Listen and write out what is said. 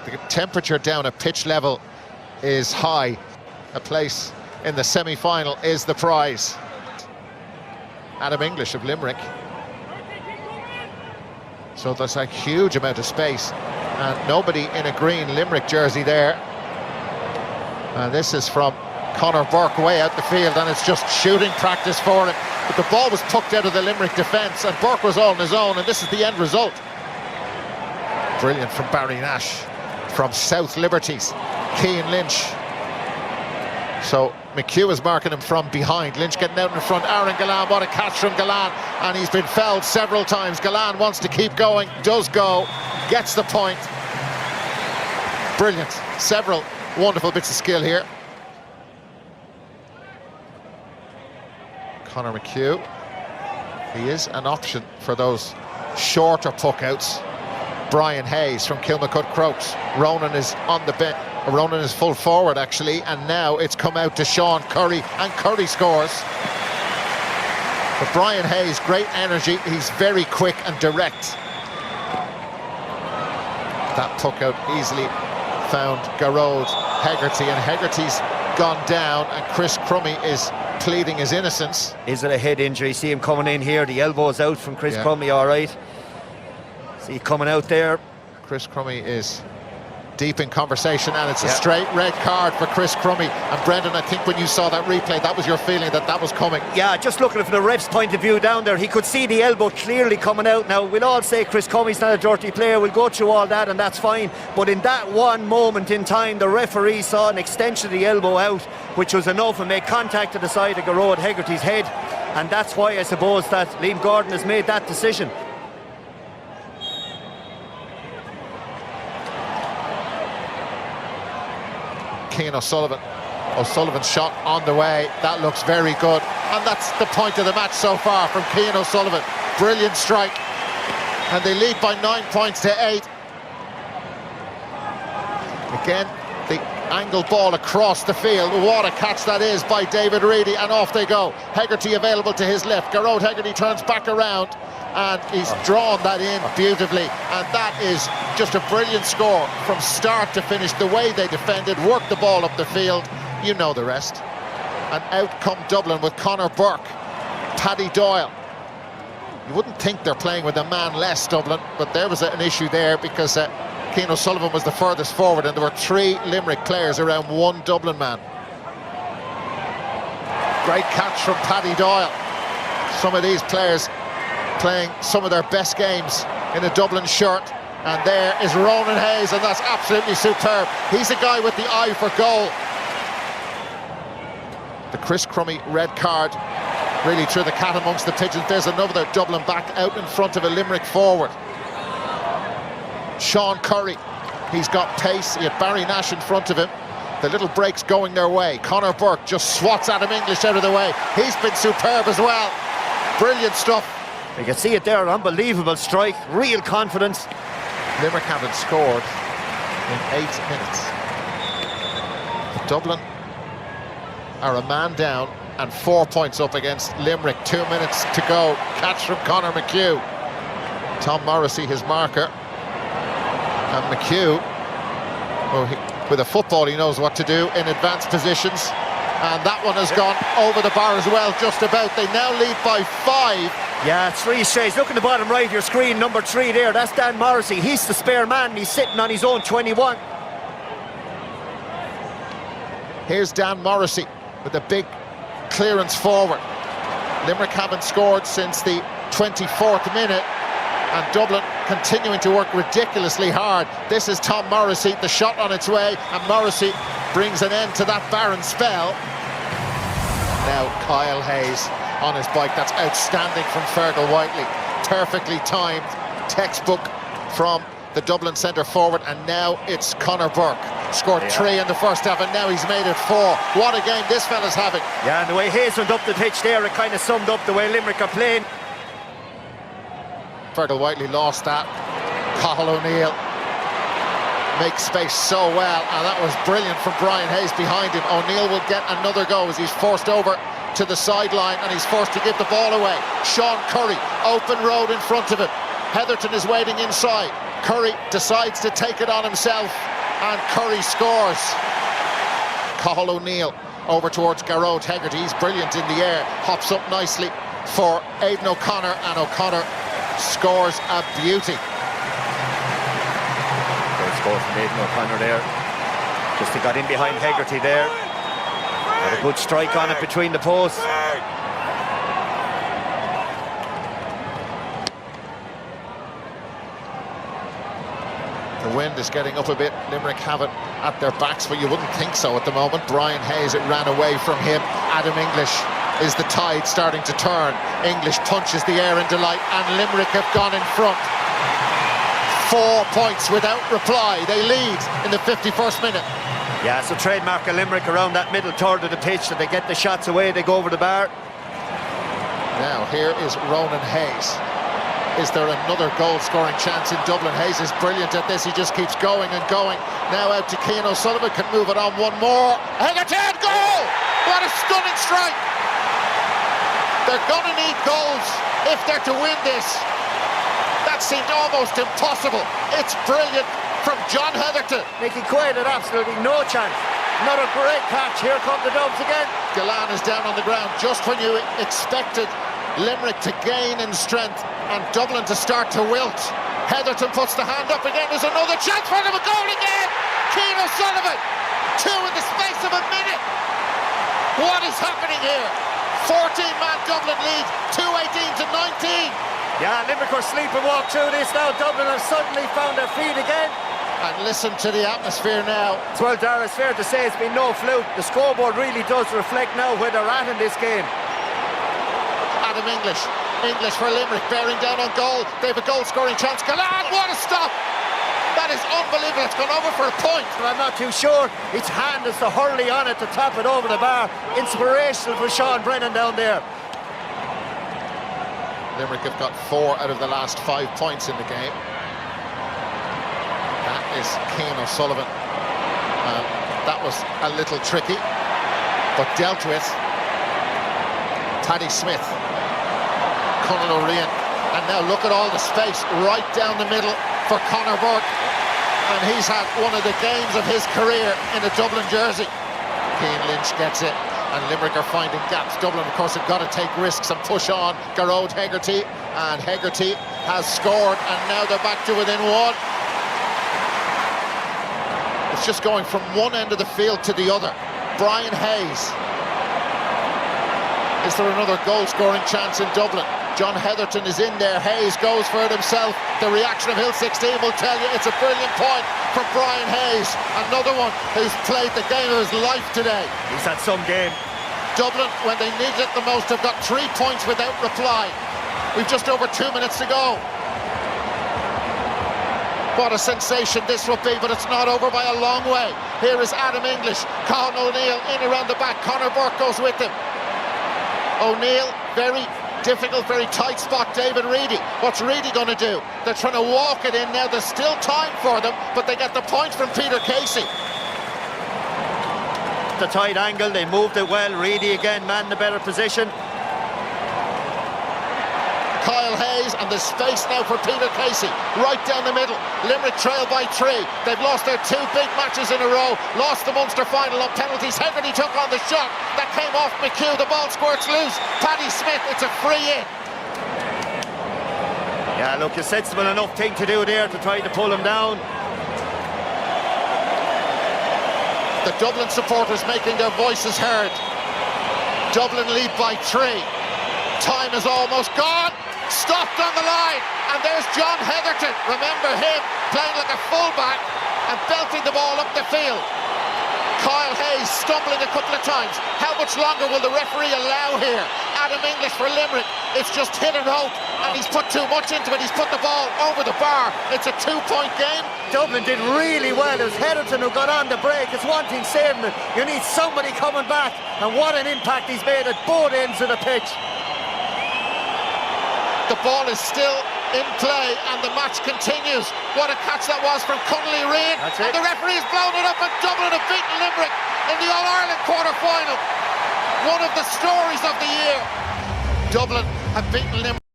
The temperature down at pitch level is high. A place in the semi-final is the prize. Adam English of Limerick. So there's a huge amount of space and nobody in a green Limerick jersey there. And this is from Conor Burke way out the field, and it's just shooting practice for him. But the ball was pucked out of the Limerick defence and Burke was all on his own, and this is the end result. Brilliant from Barry Nash, from South Liberties, Cian Lynch. So McHugh is marking him from behind. Lynch getting out in front. Aaron Gallan, what a catch from Gallan. And he's been fouled several times. Gallan wants to keep going, does go, gets the point. Brilliant. Several wonderful bits of skill here. Conor McHugh. He is an option for those shorter puck outs. Brian Hayes from Kilmacud Crokes. Ronan is on the bench. Ronan is full forward actually, and now it's come out to Sean Curry, and Curry scores. But Brian Hayes, great energy, he's very quick and direct. That puck out easily found Garrod Hegarty, and Hegarty's gone down, and Chris Crummy is pleading his innocence. Is it a head injury? See him coming in here, the elbow's out from Chris Crummy, all right. See coming out there. Chris Crummy is deep in conversation, and it's a straight red card for Chris Crummy. And Brendan, I think when you saw that replay, that was your feeling that that was coming. Yeah, just looking from the ref's point of view down there, he could see the elbow clearly coming out. Now, we'll all say Chris Crummy's not a dirty player, we'll go through all that and that's fine, but in that one moment in time, the referee saw an extension of the elbow out, which was enough, and made contact to the side of Garrod Hegarty's head, and that's why I suppose that Liam Gordon has made that decision. Cian O'Sullivan. O'Sullivan's shot on the way. That looks very good. And that's the point of the match so far from Cian O'Sullivan. Brilliant strike. And they lead by 9 points to 8. Again, the angle ball across the field. What a catch that is by David Reedy. And off they go. Hegarty available to his left. Garrod Hegarty turns back around. And he's drawn that in beautifully, and that is just a brilliant score from start to finish. The way they defended, worked the ball up the field, you know the rest. And out come Dublin with Conor Burke, Paddy Doyle. You wouldn't think they're playing with a man less, Dublin, but there was an issue there because Cian O'Sullivan was the furthest forward, and there were 3 Limerick players around 1 Dublin man. Great catch from Paddy Doyle. Some of these players playing some of their best games in a Dublin shirt, and there is Ronan Hayes, and that's absolutely superb. He's a guy with the eye for goal. The Chris Crummy red card really threw the cat amongst the pigeons. There's another Dublin back out in front of a Limerick forward. Sean Curry, he's got pace. He had Barry Nash in front of him. The little break's going their way. Conor Burke just swats Adam English out of the way. He's been superb as well. Brilliant stuff. You can see it there, an unbelievable strike, real confidence. Limerick haven't scored in 8 minutes. Dublin are a man down and 4 points up against Limerick. 2 minutes to go. Catch from Conor McHugh. Tom Morrissey, his marker. And McHugh, with a football, he knows what to do in advanced positions. And that one has gone over the bar as well, just about. They now lead by 5. Yeah, 3 straight. Look at the bottom right of your screen, number 3 there. That's Dan Morrissey. He's the spare man, and he's sitting on his own 21. Here's Dan Morrissey with a big clearance forward. Limerick haven't scored since the 24th minute, and Dublin continuing to work ridiculously hard. This is Tom Morrissey, the shot on its way, and Morrissey brings an end to that barren spell. Now Kyle Hayes on his bike. That's outstanding from Fergal Whiteley. Perfectly timed, textbook from the Dublin centre forward, and now it's Conor Burke. Scored 3 in the first half, and now he's made it 4. What a game this fella's having. Yeah, and the way Hayes went up the pitch there, it kind of summed up the way Limerick are playing. Fergal Whiteley lost that. Cathal O'Neill makes space so well, and that was brilliant from Brian Hayes behind him. O'Neill will get another go as he's forced over to the sideline, and he's forced to give the ball away. Sean Curry, open road in front of him. Heatherton is waiting inside. Curry decides to take it on himself, and Curry scores. Cathal O'Neill over towards Garrod Hegarty. He's brilliant in the air, hops up nicely for Aidan O'Connor, and O'Connor scores a beauty. Great score from Aidan O'Connor there. Just he got in behind Hegarty there. Had a good strike on it between the posts. The wind is getting up a bit. Limerick have it at their backs, but you wouldn't think so at the moment. Brian Hayes, it ran away from him. Adam English is the tide starting to turn. English punches the air in delight, and Limerick have gone in front. 4 points without reply. They lead in the 51st minute. Yeah, it's a trademark of Limerick around that middle third of the pitch, that they get the shots away, they go over the bar. Now here is Ronan Hayes. Is there another goal-scoring chance in Dublin? Hayes is brilliant at this. He just keeps going and going. Now out to Cian O'Sullivan, can move it on one more. Hegarty, goal! What a stunning strike! They're going to need goals if they're to win this. That seemed almost impossible. It's brilliant from John Heatherton. Nicky Quaid had absolutely no chance. Another great catch. Here come the Dubs again. Gillane is down on the ground just when you expected Limerick to gain in strength and Dublin to start to wilt. Heatherton puts the hand up again. There's another chance for them. A goal again. Cian O'Sullivan. 2 in the space of a minute. What is happening here? 14-man Dublin lead. 2:18 to 19. Yeah, Limerick are sleeping walk through this now. Dublin have suddenly found their feet again. And listen to the atmosphere now. Well, Dara, it's fair to say it's been no fluke. The scoreboard really does reflect now where they're at in this game. Adam English for Limerick, bearing down on goal. They have a goal-scoring chance. Gillane, what a stop! That is unbelievable. It's gone over for a point. But I'm not too sure. His hand is to Hurling on it to tap it over the bar. Inspirational for Sean Brennan down there. Limerick have got 4 out of the last 5 points in the game. That is Cian O'Sullivan. That was a little tricky, but dealt with. Paddy Smith, Conor O'Rian, and now look at all the space right down the middle for Conor Burke, and he's had one of the games of his career in a Dublin jersey. Cian Lynch gets it, and Limerick are finding gaps. Dublin, of course, have got to take risks and push on. Garrod Hegarty, and Hegarty has scored, and now they're back to within 1. It's just going from one end of the field to the other. Brian Hayes. Is there another goal-scoring chance in Dublin? John Heatherton is in there. Hayes goes for it himself. The reaction of Hill 16 will tell you it's a brilliant point from Brian Hayes. Another one who's played the game of his life today. He's had some game. Dublin, when they needed it the most, have got 3 points without reply. We've just over 2 minutes to go. What a sensation this will be, but it's not over by a long way. Here is Adam English. Cathal O'Neill in around the back. Conor Burke goes with him. O'Neill, very difficult, very tight spot. David Reedy. What's Reedy going to do? They're trying to walk it in now. There's still time for them, but they get the point from Peter Casey. The tight angle, they moved it well. Reedy again, man in the better position. Kyle Hayes, and the space now for Peter Casey, right down the middle. Limerick trail by 3. They've lost their 2 big matches in a row. Lost the Munster final on penalties. Hegarty took on the shot. That came off McHugh. The ball squirts loose. Paddy Smith, it's a free in. Yeah, look, a sensible enough thing to do there to try to pull him down. The Dublin supporters making their voices heard. Dublin lead by 3. Time is almost gone. Stopped on the line, and there's John Heatherton. Remember him playing like a fullback and belting the ball up the field. Kyle Hayes stumbling a couple of times. How much longer will the referee allow here? Adam English for Limerick. It's just hit and hope, and he's put too much into it. He's put the ball over the bar. It's a 2-point game. Dublin did really well. It was Heatherton who got on the break. It's one thing saving it. You need somebody coming back, and what an impact he's made at both ends of the pitch. The ball is still in play and the match continues. What a catch that was from Connolly Reid. And the referee's blown it up, and Dublin have beaten Limerick in the All-Ireland quarter-final. One of the stories of the year. Dublin have beaten Limerick.